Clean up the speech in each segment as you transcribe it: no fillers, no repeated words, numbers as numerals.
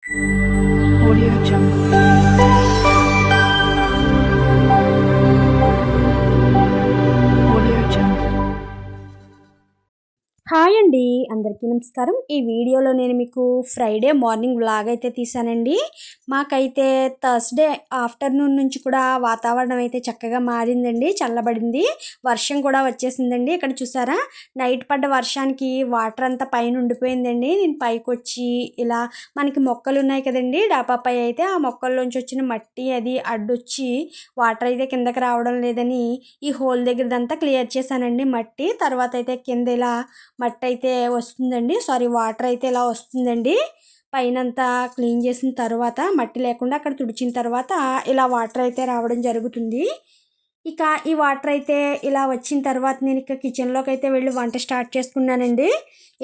Audio Jungle. Audio Jungle. Hi అండి, అందరికీ నమస్కారం. ఈ వీడియోలో నేను మీకు ఫ్రైడే మార్నింగ్ వ్లాగ్ అయితే తీసానండి. మాకైతే థర్స్డే ఆఫ్టర్నూన్ నుంచి కూడా వాతావరణం అయితే చక్కగా మారిందండి, చల్లబడింది, వర్షం కూడా వచ్చేసిందండి. ఇక్కడ చూసారా, నైట్ పడ్డ వర్షానికి వాటర్ అంతా పైన ఉండిపోయిందండి. నేను పైకి వచ్చి ఇలా మనకి మొక్కలు ఉన్నాయి కదండి డాబాపై, అయితే ఆ మొక్కల్లోంచి వచ్చిన మట్టి అది అడ్డొచ్చి వాటర్ అయితే కిందకి రావడం లేదని ఈ హోల్ దగ్గరదంతా క్లియర్ చేశానండి మట్టి. తర్వాత అయితే కింద ఇలా మట్టి అయితే వస్తుందండి, వాటర్ అయితే ఇలా వస్తుందండి. పైనంతా క్లీన్ చేసిన తర్వాత మట్టి లేకుండా అక్కడ తుడిచిన తర్వాత ఇలా వాటర్ అయితే రావడం జరుగుతుంది. ఇక ఈ వాటర్ అయితే ఇలా వచ్చిన తర్వాత నేను ఇక కిచెన్లోకి అయితే వెళ్ళి వంట స్టార్ట్ చేసుకున్నానండి.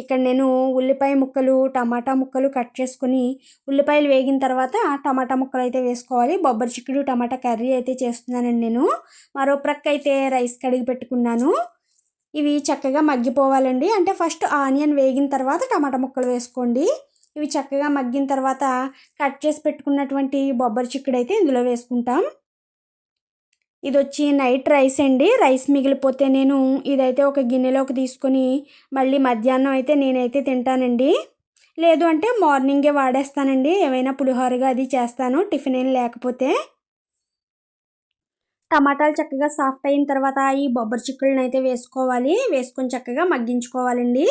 ఇక్కడ నేను ఉల్లిపాయ ముక్కలు, టమాటా ముక్కలు కట్ చేసుకుని, ఉల్లిపాయలు వేగిన తర్వాత టమాటా ముక్కలు అయితే వేసుకోవాలి. బొబ్బరి చిక్కుడు టమాటా కర్రీ అయితే చేస్తున్నానండి నేను. మరో ప్రక్క అయితే రైస్ కడిగి పెట్టుకున్నాను. ఇవి చక్కగా మగ్గిపోవాలండి. అంటే ఫస్ట్ ఆనియన్ వేగిన తర్వాత టమాటా ముక్కలు వేసుకోండి. ఇవి చక్కగా మగ్గిన తర్వాత కట్ చేసి పెట్టుకున్నటువంటి బొబ్బరి చిక్కుడు అయితే ఇందులో వేసుకుంటాం. ఇది వచ్చి నైట్ రైస్ అండి. రైస్ మిగిలిపోతే నేను ఇదైతే ఒక గిన్నెలోకి తీసుకొని మళ్ళీ మధ్యాహ్నం అయితే నేనైతే తింటానండి. లేదు అంటే మార్నింగే వాడేస్తానండి, ఏమైనా పులిహోరగా అది చేస్తాను టిఫిన్ ఏం లేకపోతే. టమాటాలు చక్కగా సాఫ్ట్ అయిన తర్వాత ఈ బొబ్బరి చిక్కుడుని అయితే వేసుకోవాలి. వేసుకొని చక్కగా మగ్గించుకోవాలండి.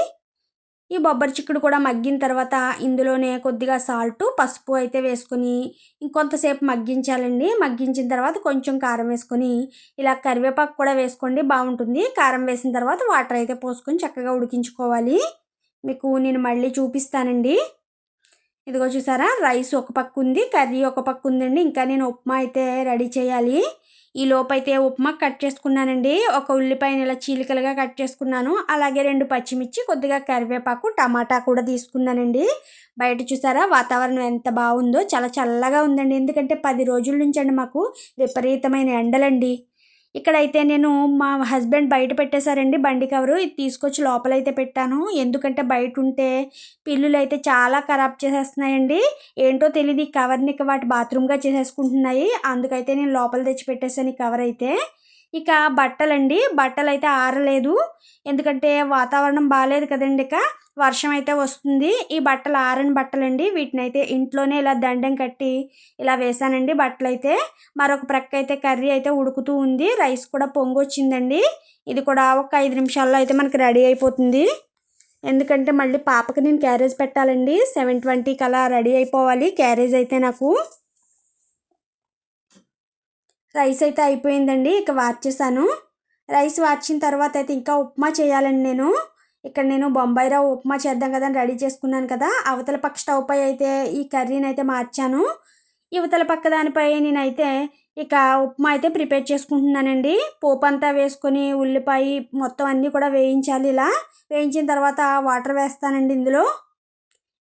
ఈ బొబ్బరి చిక్కుడు కూడా మగ్గిన తర్వాత ఇందులోనే కొద్దిగా సాల్టు, పసుపు అయితే వేసుకొని ఇంకొంతసేపు మగ్గించాలండి. మగ్గించిన తర్వాత కొంచెం కారం వేసుకొని ఇలా కరివేపాకు కూడా వేసుకోండి, బాగుంటుంది. కారం వేసిన తర్వాత వాటర్ అయితే పోసుకొని చక్కగా ఉడికించుకోవాలి. మీకు నేను మళ్ళీ చూపిస్తానండి. ఇదిగో చూసారా, రైస్ ఒక పక్క ఉంది, కర్రీ ఒక పక్క ఉందండి. ఇంకా నేను ఉప్మా అయితే రెడీ చేయాలి. ఈ లోపైతే ఉప్మా కట్ చేసుకున్నానండి. ఒక ఉల్లిపాయని ఇలా చీలికలుగా కట్ చేసుకున్నాను. అలాగే 2 పచ్చిమిర్చి, కొద్దిగా కరివేపాకు, టమాటా కూడా తీసుకున్నానండి. బయట చూసారా వాతావరణం ఎంత బాగుందో, చాలా చల్లగా ఉందండి. ఎందుకంటే 10 రోజుల నుంచి అండి మాకు విపరీతమైన ఎండలండి. ఇక్కడైతే నేను మా హస్బెండ్ బయట పెట్టేశారండి బండి కవరు. ఇది తీసుకొచ్చి లోపలైతే పెట్టాను. ఎందుకంటే బయట ఉంటే పిల్లులు అయితే చాలా ఖరాబ్ చేసేస్తున్నాయండి. ఏంటో తెలియదు, ఈ కవర్ని వాటి బాత్రూమ్గా చేసేసుకుంటున్నాయి. అందుకైతే నేను లోపల తెచ్చి పెట్టేశాను ఈ కవర్ అయితే. ఇక బట్టలండి, బట్టలు అయితే ఆరలేదు. ఎందుకంటే వాతావరణం బాగాలేదు కదండి. ఇక వర్షం అయితే వస్తుంది. ఈ బట్టలు ఆరని బట్టలండి. వీటిని అయితే ఇంట్లోనే ఇలా దండం కట్టి ఇలా వేసానండి బట్టలైతే. మరొక ప్రక్క అయితే కర్రీ అయితే ఉడుకుతూ ఉంది. రైస్ కూడా పొంగొచ్చిందండి. ఇది కూడా ఒక 5 నిమిషాల్లో అయితే మనకి రెడీ అయిపోతుంది. ఎందుకంటే మళ్ళీ పాపకి నేను క్యారేజ్ పెట్టాలండి. 7:20కి అలా రెడీ అయిపోవాలి క్యారేజ్ అయితే నాకు. రైస్ అయితే అయిపోయిందండి. ఇక వార్చేసాను. రైస్ వార్చిన తర్వాత అయితే ఇంకా ఉప్మా చేయాలండి నేను. ఇక్కడ నేను బొంబాయి రవ్వ ఉప్మా చేద్దాం కదా అని రెడీ చేసుకున్నాను కదా. అవతల పక్క స్టవ్ పై అయితే ఈ కర్రీని అయితే మార్చాను. యువతల పక్క దానిపై నేనైతే ఇక ఉప్మా అయితే ప్రిపేర్ చేసుకుంటున్నానండి. పోపు అంతా వేసుకొని ఉల్లిపాయ మొత్తం అన్నీ కూడా వేయించాలి. ఇలా వేయించిన తర్వాత వాటర్ వేస్తానండి ఇందులో.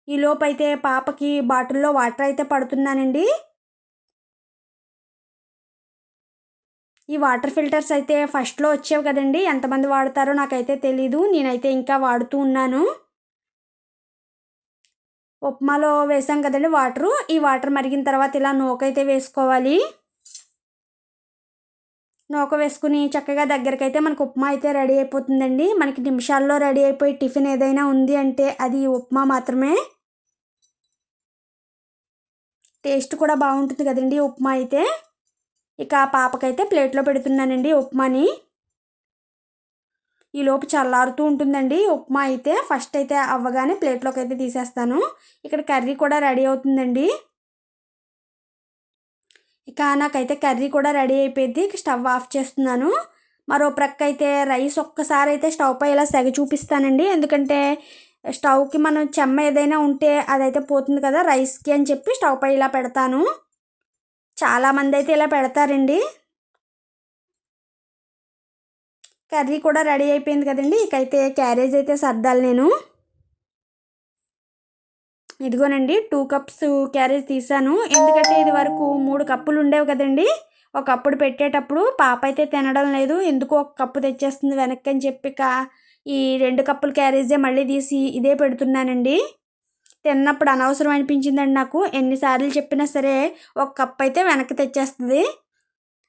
ఈ లోపు అయితే పాపకి బాటిల్లో వాటర్ అయితే పడుతున్నానండి. ఈ వాటర్ ఫిల్టర్స్ అయితే ఫస్ట్లో వచ్చేవి కదండి, ఎంతమంది వాడతారో నాకైతే తెలీదు. నేనైతే ఇంకా వాడుతూ ఉన్నాను. ఉప్మాలో వేసాం కదండి వాటరు. ఈ వాటర్ మరిగిన తర్వాత ఇలా నూకైతే వేసుకోవాలి. నూక వేసుకుని చక్కగా దగ్గరకైతే మనకు ఉప్మా అయితే రెడీ అయిపోతుందండి. మనకి నిమిషాల్లో రెడీ అయిపోయి టిఫిన్ ఏదైనా ఉంది అంటే అది ఉప్మా మాత్రమే. టేస్ట్ కూడా బాగుంటుంది కదండి ఉప్మా అయితే. ఇక పాపకైతే ప్లేట్లో పెడుతున్నానండి ఉప్మాని. ఈలోపు చల్లారుతూ ఉంటుందండి ఉప్మా అయితే. ఫస్ట్ అయితే అవ్వగానే ప్లేట్లోకి అయితే తీసేస్తాను. ఇక్కడ కర్రీ కూడా రెడీ అవుతుందండి. ఇక నాకైతే కర్రీ కూడా రెడీ అయిపోయింది. ఇక స్టవ్ ఆఫ్ చేస్తున్నాను. మరో ప్రక్క అయితే రైస్ ఒక్కసారి అయితే స్టవ్ పై ఇలా సెగ చూపిస్తానండి. ఎందుకంటే స్టవ్కి మనం చెమ్మ ఏదైనా ఉంటే అదైతే పోతుంది కదా రైస్కి అని చెప్పి స్టవ్ పై ఇలా పెడతాను. చాలామంది అయితే ఇలా పెడతారండి. కర్రీ కూడా రెడీ అయిపోయింది కదండి. ఇకైతే క్యారేజ్ అయితే సర్దాలి నేను. ఇదిగోనండి 2 కప్స్ క్యారేజ్ తీసాను. ఎందుకంటే ఇది వరకు 3 కప్పులు ఉండేవి కదండి. ఒకప్పుడు పెట్టేటప్పుడు పాప అయితే తినడం లేదు, ఎందుకు ఒక కప్పు తెచ్చేస్తుంది వెనక్కి అని చెప్పి ఈ 2 కప్పుల క్యారేజే మళ్ళీ తీసి ఇదే పెడుతున్నానండి. తిన్నప్పుడు అనవసరం అనిపించిందండి నాకు. ఎన్నిసార్లు చెప్పినా సరే ఒక కప్ అయితే వెనక్కి తెచ్చేస్తుంది.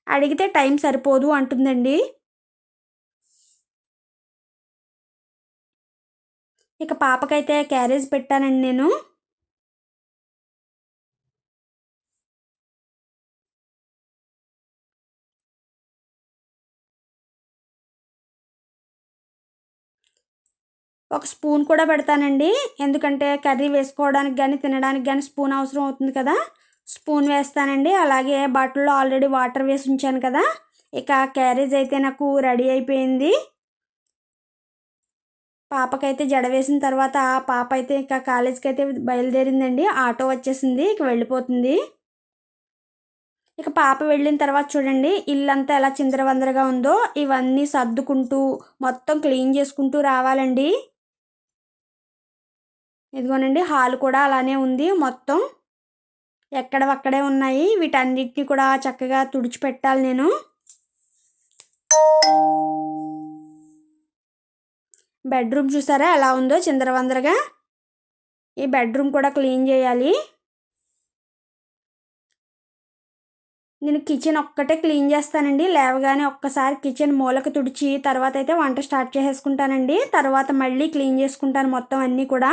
అడిగితే టైం సరిపోదు అంటుందండి. ఇక పాపకైతే క్యారేజ్ పెట్టానండి నేను. ఒక స్పూన్ కూడా పెడతానండి. ఎందుకంటే కర్రీ వేసుకోవడానికి గానీ, తినడానికి గానీ స్పూన్ అవసరం అవుతుంది కదా! స్పూన్ వేస్తానండి. అలాగే బాటిల్‌లో ఆల్రెడీ వాటర్ వేసి ఉంచాను కదా! ఇక క్యారేజ్ అయితే నాకు రెడీ అయిపోయింది. పాపకైతే జడ వేసిన తర్వాత పాప అయితే ఇక కాలేజ్‌కైతే బయలుదేరిందండి. ఆటో వచ్చేసింది. ఇక వెళ్ళిపోతుంది. ఇక పాప వెళ్ళిన తర్వాత చూడండి ఇల్లంతా ఎలా చిందరవందరగా ఉందో ఇవన్నీ సర్దుకుంటూ మొత్తం క్లీన్ చేసుకుంటూ రావాలండి. ఇదిగోనండి హాల్ కూడా అలానే ఉంది మొత్తం. ఎక్కడవక్కడే ఉన్నాయి. వీటన్నిటిని కూడా చక్కగా తుడిచిపెట్టాలి నేను. బెడ్రూమ్ చూసారా ఎలా ఉందో చిందరవందరగా. ఈ బెడ్రూమ్ కూడా క్లీన్ చేయాలి. నేను కిచెన్ ఒక్కటే క్లీన్ చేస్తానండి. లేవగానే ఒక్కసారి కిచెన్ మూలకు తుడిచి తర్వాత అయితే వంట స్టార్ట్ చేసేసుకుంటానండి. తర్వాత మళ్ళీ క్లీన్ చేసుకుంటాను మొత్తం అన్నీ కూడా.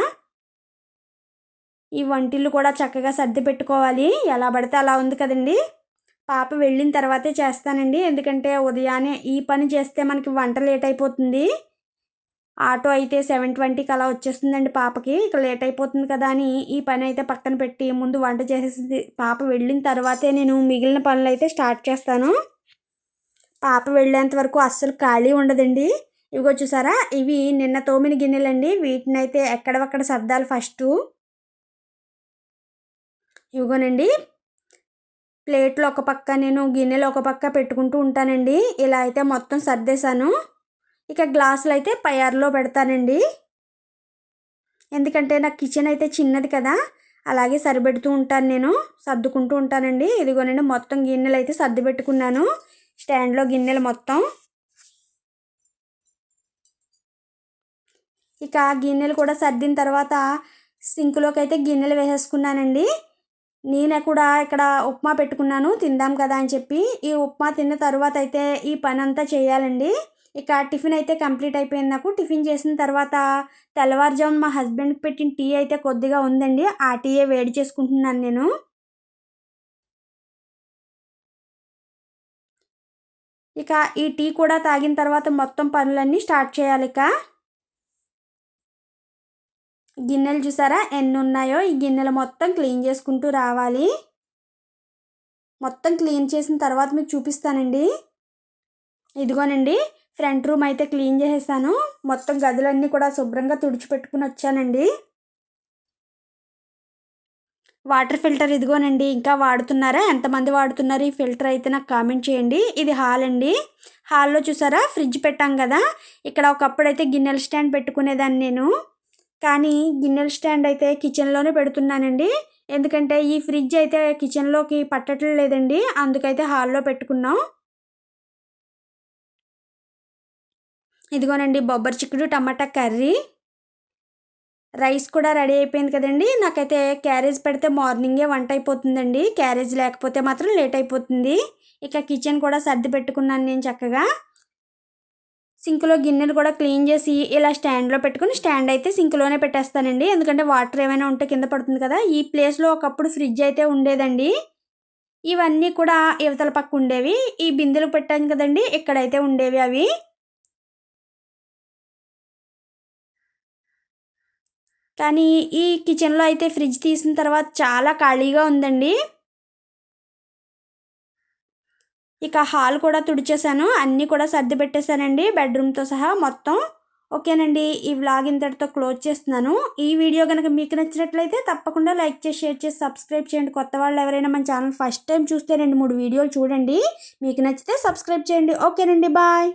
ఈ వంటిల్లు కూడా చక్కగా సర్ది పెట్టుకోవాలి. ఎలా పడితే అలా ఉంది కదండి. పాప వెళ్ళిన తర్వాతే చేస్తానండి. ఎందుకంటే ఉదయాన్నే ఈ పని చేస్తే మనకి వంట లేట్ అయిపోతుంది. ఆటో అయితే 7:20కి అలా వచ్చేస్తుందండి పాపకి. ఇక లేట్ అయిపోతుంది కదా అని ఈ పని అయితే పక్కన పెట్టి ముందు వంట చేసేసి పాప వెళ్ళిన తర్వాతే నేను మిగిలిన పనులు అయితే స్టార్ట్ చేస్తాను. పాప వెళ్ళేంత వరకు అస్సలు ఖాళీ ఉండదండి. ఇవిగో చూసారా ఇవి నిన్న తోమిన గిన్నెలండి. వీటినైతే ఎక్కడవక్కడ సర్దాలి ఫస్టు. ఇవిగోనండి ప్లేట్లు ఒక పక్క నేను గిన్నెలు ఒక పక్క పెట్టుకుంటూ ఉంటానండి. ఇలా అయితే మొత్తం సర్దేశాను. ఇక గ్లాసులు అయితే పై అరలో పెడతానండి. ఎందుకంటే నాకు కిచెన్ అయితే చిన్నది కదా! అలాగే సరిపెడుతూ ఉంటాను నేను. సర్దుకుంటూ ఉంటానండి. ఇదిగోనండి మొత్తం గిన్నెలు అయితే సర్ది పెట్టుకున్నాను. స్టాండ్‌లో గిన్నెలు మొత్తం. ఇక గిన్నెలు కూడా సర్దిన తర్వాత సింక్‌లోకి అయితే గిన్నెలు వేసేసుకున్నానండి. నేను కూడా ఇక్కడ ఉప్మా పెట్టుకున్నాను తిందాం కదా అని చెప్పి. ఈ ఉప్మా తిన్న తర్వాత అయితే ఈ పనంతా చేయాలండి. ఇక టిఫిన్ అయితే కంప్లీట్ అయిపోయింది నాకు. టిఫిన్ చేసిన తర్వాత తెల్లవారుజామున మా హస్బెండ్‌కి పెట్టిన టీ అయితే కొద్దిగా ఉందండి. ఆ టీయే వేడి చేసుకుంటున్నాను నేను. ఇక ఈ టీ కూడా తాగిన తర్వాత మొత్తం పనులన్నీ స్టార్ట్ చేయాలిక. గిన్నెలు చూసారా ఎన్నున్నాయో? ఈ గిన్నెలు మొత్తం క్లీన్ చేసుకుంటూ రావాలి. మొత్తం క్లీన్ చేసిన తర్వాత మీకు చూపిస్తానండి. ఇదిగోనండి ఫ్రంట్ రూమ్ అయితే క్లీన్ చేసేసాను. మొత్తం గదులన్నీ కూడా శుభ్రంగా తుడిచిపెట్టుకుని వచ్చానండి. వాటర్ ఫిల్టర్ ఇదిగోనండి. ఇంకా వాడుతున్నారా? ఎంతమంది వాడుతున్నారు ఈ ఫిల్టర్ అయితే నాకు కామెంట్ చేయండి. ఇది హాల్ అండి. హాల్‌లో చూసారా ఫ్రిడ్జ్ పెట్టాం కదా! ఇక్కడ ఒకప్పుడైతే గిన్నెల స్టాండ్ పెట్టుకునేదాన్ని నేను. కానీ గిన్నెల స్టాండ్ అయితే కిచెన్‌లోనే పెడుతున్నానండి. ఎందుకంటే ఈ ఫ్రిడ్జ్ అయితే కిచెన్‌లోకి పట్టట్లేదు లేదండి. అందుకైతే హాల్‌లో పెట్టుకున్నాం. ఇదిగోనండి బొబ్బరి చిక్కుడు టమాటా కర్రీ. రైస్ కూడా రెడీ అయిపోయింది కదండీ. నాకైతే క్యారేజ్ పెడితే మార్నింగే వంట అయిపోతుందండి. క్యారేజ్ లేకపోతే మాత్రం లేట్ అయిపోతుంది. ఇక కిచెన్ కూడా సర్ది పెట్టుకున్నాను నేను చక్కగా. సింక్‌లో గిన్నెలు కూడా క్లీన్ చేసి ఇలా స్టాండ్‌లో పెట్టుకొని స్టాండ్ అయితే సింక్‌లోనే పెట్టేస్తానండి. ఎందుకంటే వాటర్ ఏమైనా ఉంటే కింద పడుతుంది కదా! ఈ ప్లేస్‌లో ఒకప్పుడు ఫ్రిడ్జ్ అయితే ఉండేదండి. ఇవన్నీ కూడా ఇవతల పక్క ఉండేవి. ఈ బిందెలు పెట్టాను కదండీ! ఇక్కడైతే ఉండేవి అవి. కానీ ఈ కిచెన్‌లో అయితే ఫ్రిడ్జ్ తీసిన తర్వాత చాలా ఖాళీగా ఉందండి. ఇక హాల్ కూడా తుడిచేసాను. అన్నీ కూడా సర్ది పెట్టేసానండి బెడ్‌రూమ్‌తో సహా మొత్తం. ఓకేనండి. ఈ వ్లాగ్ ఇంతటితో క్లోజ్ చేస్తున్నాను. ఈ వీడియో గనుక మీకు నచ్చినట్లయితే తప్పకుండా లైక్ చేసి, షేర్ చేసి, సబ్స్క్రైబ్ చేయండి. కొత్త వాళ్ళు ఎవరైనా మన ఛానల్ ఫస్ట్ టైం చూస్తే 2, 3 వీడియోలు చూడండి. మీకు నచ్చితే సబ్స్క్రైబ్ చేయండి. ఓకేనండి. బాయ్.